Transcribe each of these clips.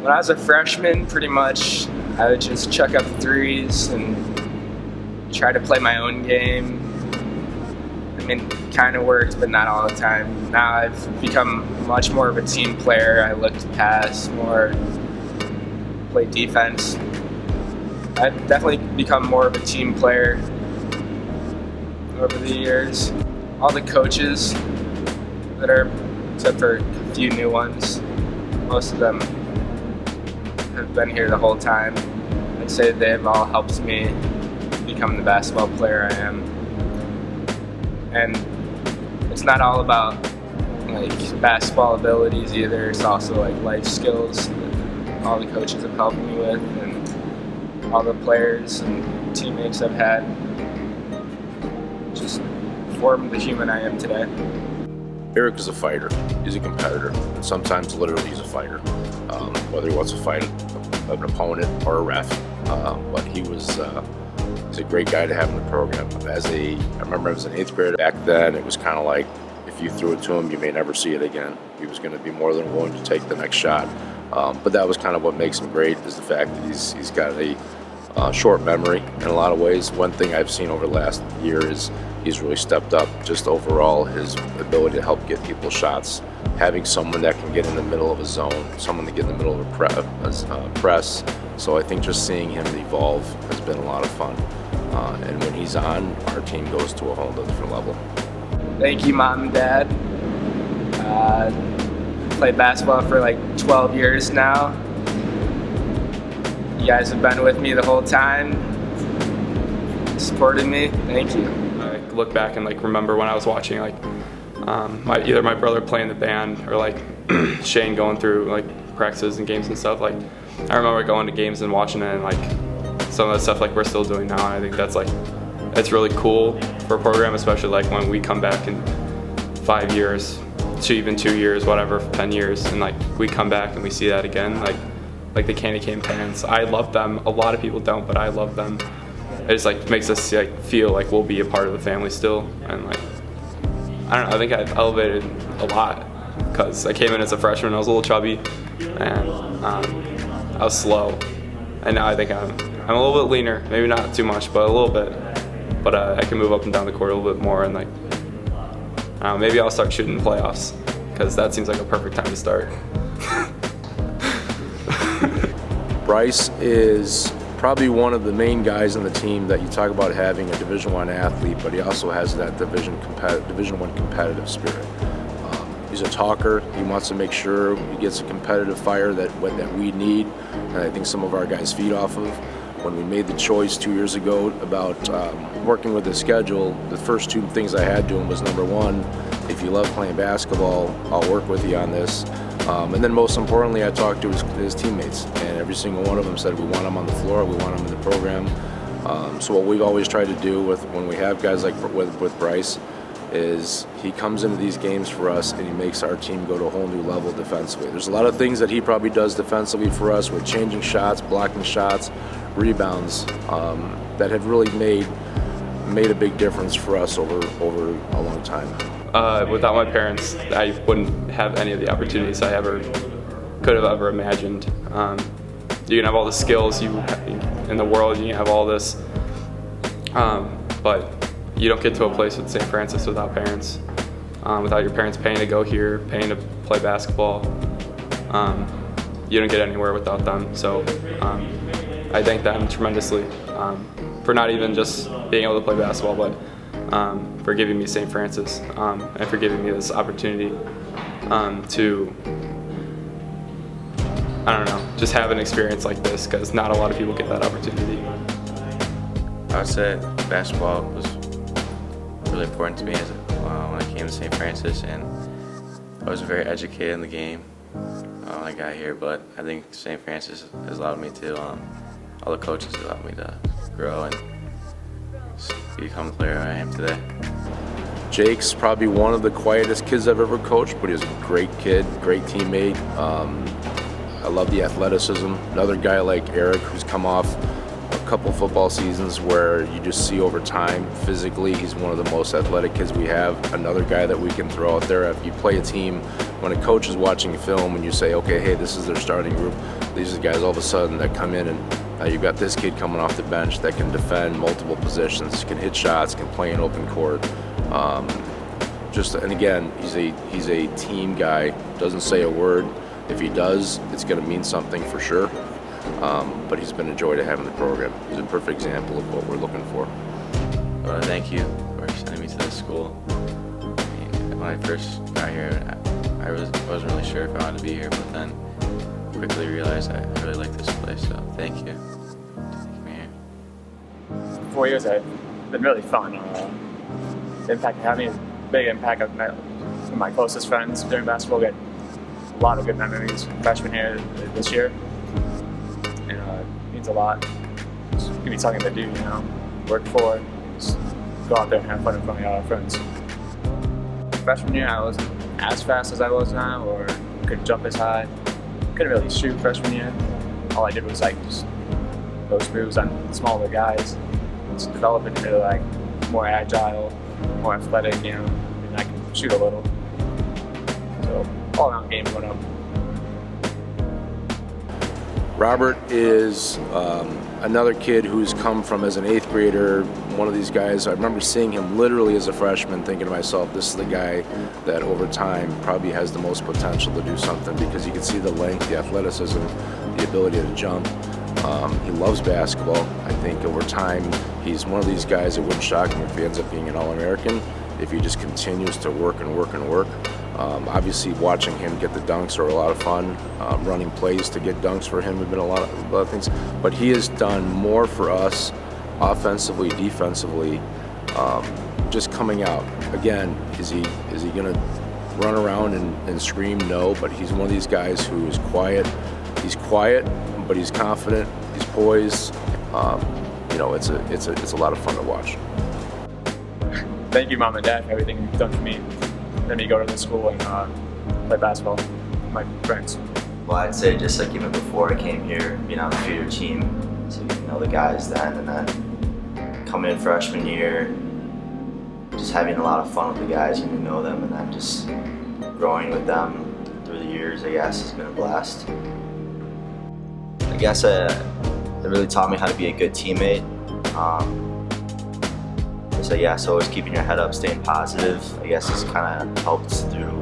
When I was a freshman, pretty much I would just chuck up threes and try to play my own game. I mean, kind of worked, but not all the time. Now I've become much more of a team player. I look to pass more, play defense. I've definitely become more of a team player over the years. All the coaches that are, except for a few new ones, most of them have been here the whole time. I'd say they've all helped me become the basketball player I am. And it's not all about like basketball abilities either. It's also like life skills that all the coaches have helped me with, and all the players and teammates I've had just formed the human I am today. Eric is a fighter. He's a competitor. And sometimes literally he's a fighter. Whether he wants to fight an opponent or a ref. But he's a great guy to have in the program. I remember as an 8th grader back then, it was kind of like if you threw it to him, you may never see it again. He was going to be more than willing to take the next shot. But that was kind of what makes him great, is the fact that he's got a short memory in a lot of ways. One thing I've seen over the last year is he's really stepped up just overall his ability to help get people shots. Having someone that can get in the middle of a zone, someone to get in the middle of a press. So I think just seeing him evolve has been a lot of fun. And when he's on, our team goes to a whole different level. Thank you, Mom and Dad. Played basketball for like 12 years now. You guys have been with me the whole time, supported me. Thank you. I look back and like remember when I was watching like either my brother playing the band or like Shane going through like practices and games and stuff. Like I remember going to games and watching it, and like some of the stuff like we're still doing now. And I think that's like it's really cool for a program, especially like when we come back in 5 years, even 2 years, whatever, 10 years, and like we come back and we see that again. Like the candy cane fans, I love them. A lot of people don't, but I love them. It just like makes us like feel like we'll be a part of the family still, and like I don't know. I think I've elevated a lot because I came in as a freshman. I was a little chubby, and I was slow, and now I think I'm a little bit leaner. Maybe not too much, but a little bit. But I can move up and down the court a little bit more, and like maybe I'll start shooting playoffs because that seems like a perfect time to start. Bryce is probably one of the main guys on the team that you talk about having a Division I athlete, but he also has that Division I competitive spirit. He's a talker. He wants to make sure he gets a competitive fire that we need, and I think some of our guys feed off of. When we made the choice 2 years ago about working with the schedule, the first two things I had to him was, number one, if you love playing basketball, I'll work with you on this. And then most importantly, I talked to his teammates, and every single one of them said we want him on the floor, we want him in the program. So what we've always tried to do when we have guys like with Bryce is he comes into these games for us and he makes our team go to a whole new level defensively. There's a lot of things that he probably does defensively for us with changing shots, blocking shots, rebounds that have really made a big difference for us over a long time. Without my parents, I wouldn't have any of the opportunities I could have ever imagined. You can have all the skills in the world, you can have all this, but you don't get to a place with St. Francis without parents. Without your parents paying to go here, paying to play basketball, you don't get anywhere without them. So I thank them tremendously for not even just being able to play basketball, but for giving me St. Francis and for giving me this opportunity to, I don't know, just have an experience like this, because not a lot of people get that opportunity. I would say basketball was really important to me when I came to St. Francis, and I was very educated in the game when I got here, but I think St. Francis has allowed me to, all the coaches allowed me to grow and become the player I am today. Jake's probably one of the quietest kids I've ever coached, but he's a great kid, great teammate. I love the athleticism. Another guy like Eric, who's come off a couple football seasons where you just see over time, physically, he's one of the most athletic kids we have. Another guy that we can throw out there. If you play a team, when a coach is watching film and you say, okay, hey, this is their starting group, These are the guys all of a sudden that come in, and you've got this kid coming off the bench that can defend multiple positions, can hit shots, can play in open court. And again, he's a team guy. Doesn't say a word. If he does, it's going to mean something for sure. But he's been a joy to have in the program. He's a perfect example of what we're looking for. Thank you for sending me to this school. When I first got here, I wasn't really sure if I wanted to be here, but then quickly realized I really like this place. So thank you for taking me here. 4 years have been really fun. The impact having a big impact. I've met some of my closest friends during basketball. Got a lot of good memories from freshman year this year, and it means a lot. It's gonna be something to do, work for, just go out there and have fun in front of our friends. Freshman year, I wasn't as fast as I was now, or couldn't jump as high. Couldn't really shoot freshman year. All I did was just those moves on smaller guys. Just developing into more agile, more athletic, and I can shoot a little. So all around game went up. Robert is another kid who's come from as an 8th grader, one of these guys. I remember seeing him literally as a freshman, thinking to myself, this is the guy that over time probably has the most potential to do something, because you can see the length, the athleticism, the ability to jump. He loves basketball. I think over time he's one of these guys that wouldn't shock me if he ends up being an All-American, if he just continues to work and work and work. Obviously, watching him get the dunks are a lot of fun. Running plays to get dunks for him have been a lot of things. But he has done more for us offensively, defensively, just coming out. Again, is he going to run around and scream? No, but he's one of these guys who is quiet. He's quiet, but he's confident. He's poised. It's a lot of fun to watch. Thank you, Mom and Dad, for everything you've done for me. Let me go to the school and play basketball with my friends. Well, I'd say just even before I came here, being on the feeder team, so you can know the guys then, and then coming in freshman year, just having a lot of fun with the guys, getting to know them, and then just growing with them through the years, I guess, has been a blast. I guess it really taught me how to be a good teammate. So always keeping your head up, staying positive, I guess has kind of helped through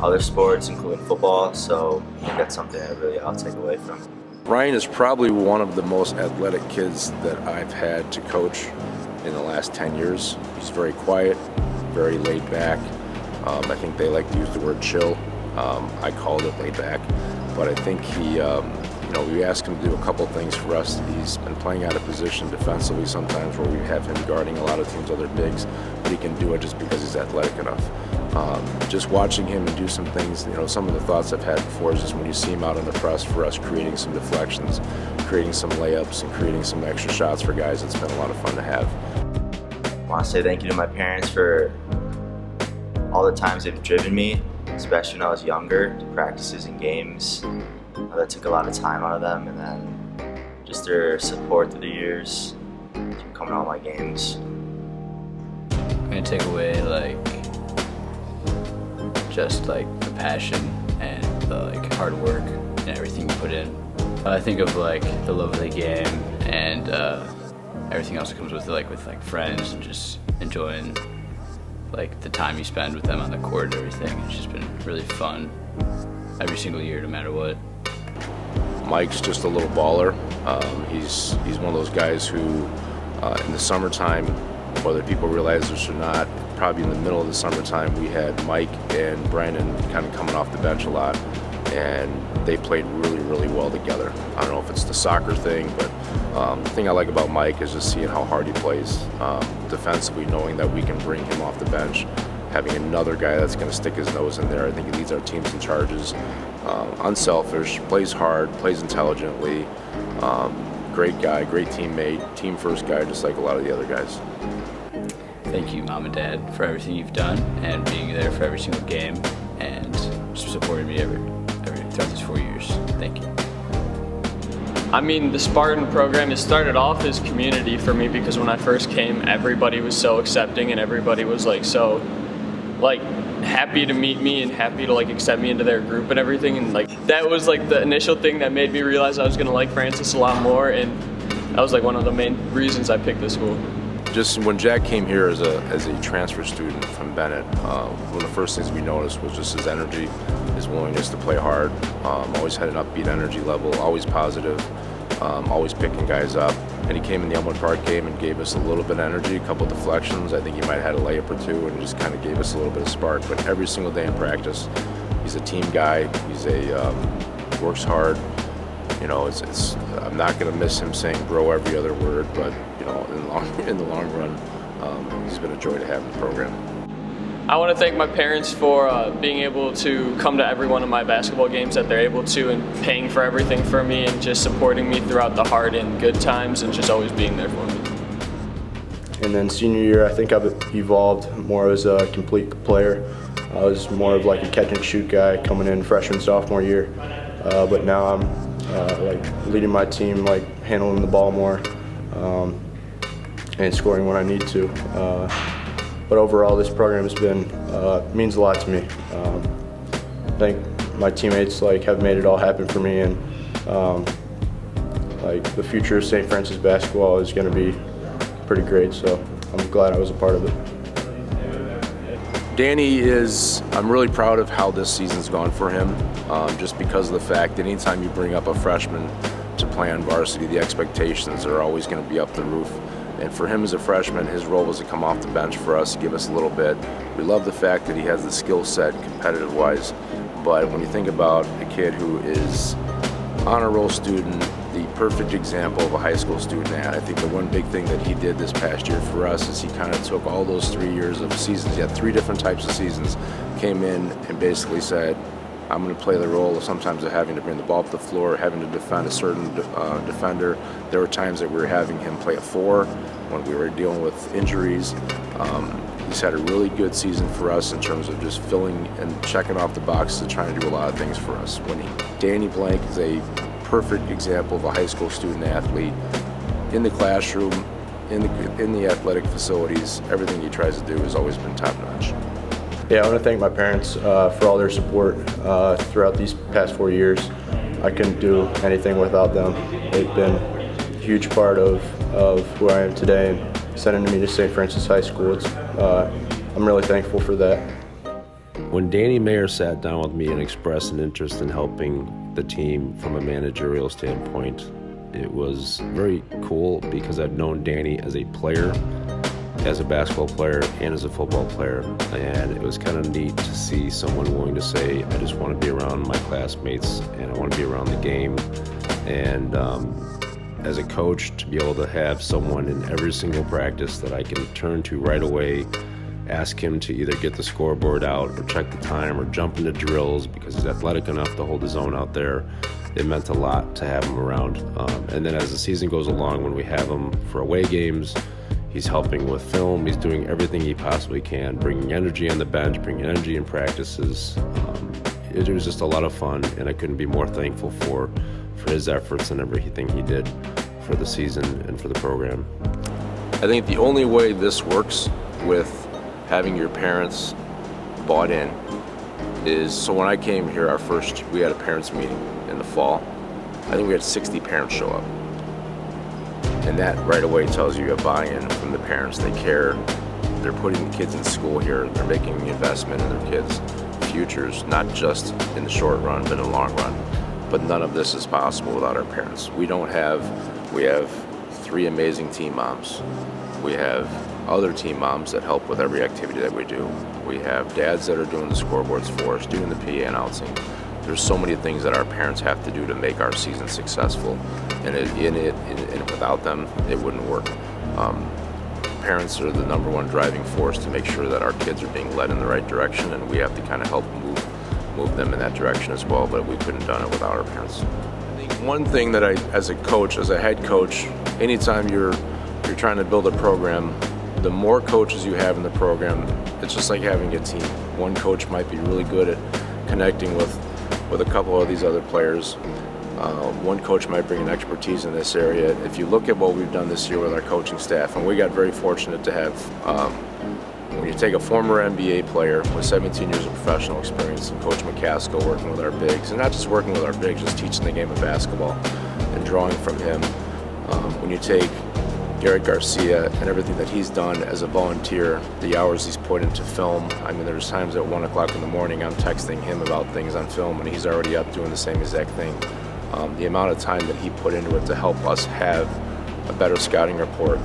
other sports, including football, so I think that's something I'll take away from. Ryan is probably one of the most athletic kids that I've had to coach in the last 10 years. He's very quiet, very laid back. I think they like to use the word chill. I called it laid back, but I think we asked him to do a couple things for us. He's been playing out of position defensively sometimes, where we have him guarding a lot of teams' other bigs, but he can do it just because he's athletic enough. Just watching him and do some things, some of the thoughts I've had before is just when you see him out on the press for us, creating some deflections, creating some layups, and creating some extra shots for guys. It's been a lot of fun to have. I want to say thank you to my parents for all the times they've driven me, especially when I was younger, to practices and games. That took a lot of time out of them, and then just their support through the years, coming to all my games. I'm gonna take away just the passion and the hard work and everything you put in. I think of the love of the game and everything else that comes with it, with friends and just enjoying the time you spend with them on the court and everything. It's just been really fun every single year, no matter what. Mike's just a little baller. He's one of those guys who, in the summertime, whether people realize this or not, probably in the middle of the summertime, we had Mike and Brandon kind of coming off the bench a lot, and they played really, really well together. I don't know if it's the soccer thing, but the thing I like about Mike is just seeing how hard he plays defensively, knowing that we can bring him off the bench, having another guy that's going to stick his nose in there. I think he leads our teams in charges. Unselfish, plays hard, plays intelligently. Great guy, great teammate, team first guy, just like a lot of the other guys. Thank you, Mom and Dad, for everything you've done and being there for every single game and supporting me throughout these 4 years. Thank you. I mean, the Spartan program, it started off as community for me, because when I first came, everybody was so accepting and everybody was happy to meet me and happy to like accept me into their group and everything, and like that was like the initial thing that made me realize I was gonna like Francis a lot more, and that was like one of the main reasons I picked this school. Just when Jack came here as a transfer student from Bennett, one of the first things we noticed was just his energy, his willingness to play hard. Always had an upbeat energy level, always positive, always picking guys up. And he came in the Elmwood Park game and gave us a little bit of energy, a couple deflections. I think he might have had a layup or two, and just kind of gave us a little bit of spark. But every single day in practice, he's a team guy. He's works hard. You know, I'm not going to miss him saying "bro" every other word, but you know, in the long run, he's been a joy to have in the program. I want to thank my parents for being able to come to every one of my basketball games that they're able to, and paying for everything for me, and just supporting me throughout the hard and good times, and just always being there for me. And then senior year, I think I've evolved more as a complete player. I was more of like a catch and shoot guy coming in freshman, sophomore year, but now I'm like leading my team, like handling the ball more, and scoring when I need to. But overall, this program has been means a lot to me. I think my teammates like have made it all happen for me, and like the future of St. Francis basketball is going to be pretty great. So I'm glad I was a part of it. I'm really proud of how this season's gone for him, just because of the fact that anytime you bring up a freshman to play on varsity, the expectations are always going to be up the roof. And for him as a freshman, his role was to come off the bench for us, give us a little bit. We love the fact that he has the skill set competitive-wise, but when you think about a kid who is honor roll student, the perfect example of a high school student, and I think the one big thing that he did this past year for us is he kind of took all those 3 years of seasons, he had 3 different types of seasons, came in and basically said, I'm going to play the role of sometimes of having to bring the ball up the floor, having to defend a certain defender. There were times that we were having him play a 4 when we were dealing with injuries. He's had a really good season for us in terms of just filling and checking off the boxes and trying to do a lot of things for us. Danny Blank is a perfect example of a high school student athlete in the classroom, in the athletic facilities. Everything he tries to do has always been top notch. Yeah, I want to thank my parents for all their support throughout these past 4 years. I couldn't do anything without them. They've been a huge part of who I am today, and sending me to St. Francis High School. I'm really thankful for that. When Danny Mayer sat down with me and expressed an interest in helping the team from a managerial standpoint, it was very cool because I've known Danny as a player, as a basketball player, and as a football player, and it was kind of neat to see someone willing to say, I just want to be around my classmates and I want to be around the game. And as a coach, to be able to have someone in every single practice that I can turn to right away, ask him to either get the scoreboard out or check the time or jump into drills because he's athletic enough to hold his own out there, it meant a lot to have him around. And then as the season goes along, when we have him for away games, he's helping with film, he's doing everything he possibly can, bringing energy on the bench, bringing energy in practices. It was just a lot of fun, and I couldn't be more thankful for his efforts and everything he did for the season and for the program. I think the only way this works with having your parents bought in is, so when I came here, we had a parents meeting in the fall. I think we had 60 parents show up. And that right away tells you a buy-in from the parents. They care. They're putting the kids in school here. They're making the investment in their kids' futures, not just in the short run, but in the long run. But none of this is possible without our parents. We have 3 amazing team moms. We have other team moms that help with every activity that we do. We have dads that are doing the scoreboards for us, doing the PA announcing. There's so many things that our parents have to do to make our season successful, and without them, it wouldn't work. Parents are the #1 driving force to make sure that our kids are being led in the right direction, and we have to kind of help move them in that direction as well, but we couldn't have done it without our parents. I think one thing that as a head coach, anytime you're trying to build a program, the more coaches you have in the program, it's just like having a team. One coach might be really good at connecting with a couple of these other players. One coach might bring an expertise in this area. If you look at what we've done this year with our coaching staff, and we got very fortunate to have, when you take a former NBA player with 17 years of professional experience and Coach McCaskill working with our bigs, and not just working with our bigs, just teaching the game of basketball and drawing from him. When you take Garrett Garcia and everything that he's done as a volunteer, the hours he's put into film. I mean, there's times at 1 o'clock in the morning I'm texting him about things on film and he's already up doing the same exact thing. The amount of time that he put into it to help us have a better scouting report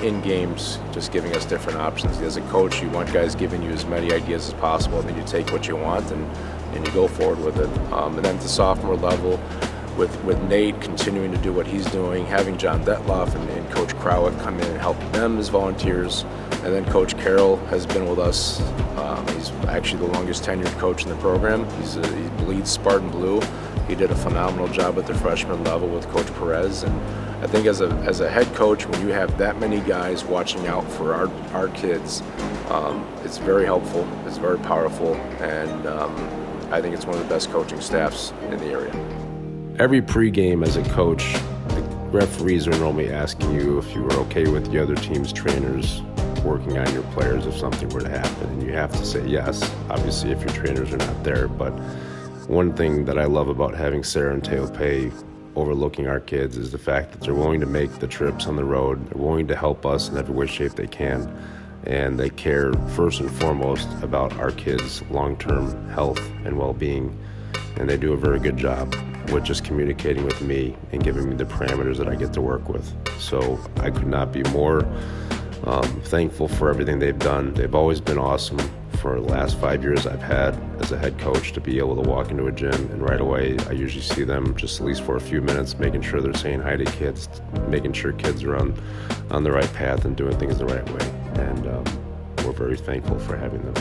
in games, just giving us different options. As a coach, you want guys giving you as many ideas as possible, and then you take what you want and you go forward with it. And then at the sophomore level, with Nate continuing to do what he's doing, having John Detloff and Coach Krawick come in and help them as volunteers, and then Coach Carroll has been with us. He's actually the longest tenured coach in the program. He leads Spartan Blue. He did a phenomenal job at the freshman level with Coach Perez, and I think as a head coach, when you have that many guys watching out for our kids, it's very helpful, it's very powerful, and I think it's one of the best coaching staffs in the area. Every pregame as a coach, the referees are normally asking you if you were okay with the other team's trainers working on your players if something were to happen, and you have to say yes, obviously, if your trainers are not there. But one thing that I love about having Sarah and Teo Pei overlooking our kids is the fact that they're willing to make the trips on the road, they're willing to help us in every way, shape they can, and they care first and foremost about our kids' long-term health and well-being, and they do a very good job with just communicating with me and giving me the parameters that I get to work with. So I could not be more thankful for everything they've done. They've always been awesome. For the last 5 years I've had as a head coach to be able to walk into a gym and right away I usually see them just at least for a few minutes, making sure they're saying hi to kids, making sure kids are on the right path and doing things the right way. And we're very thankful for having them.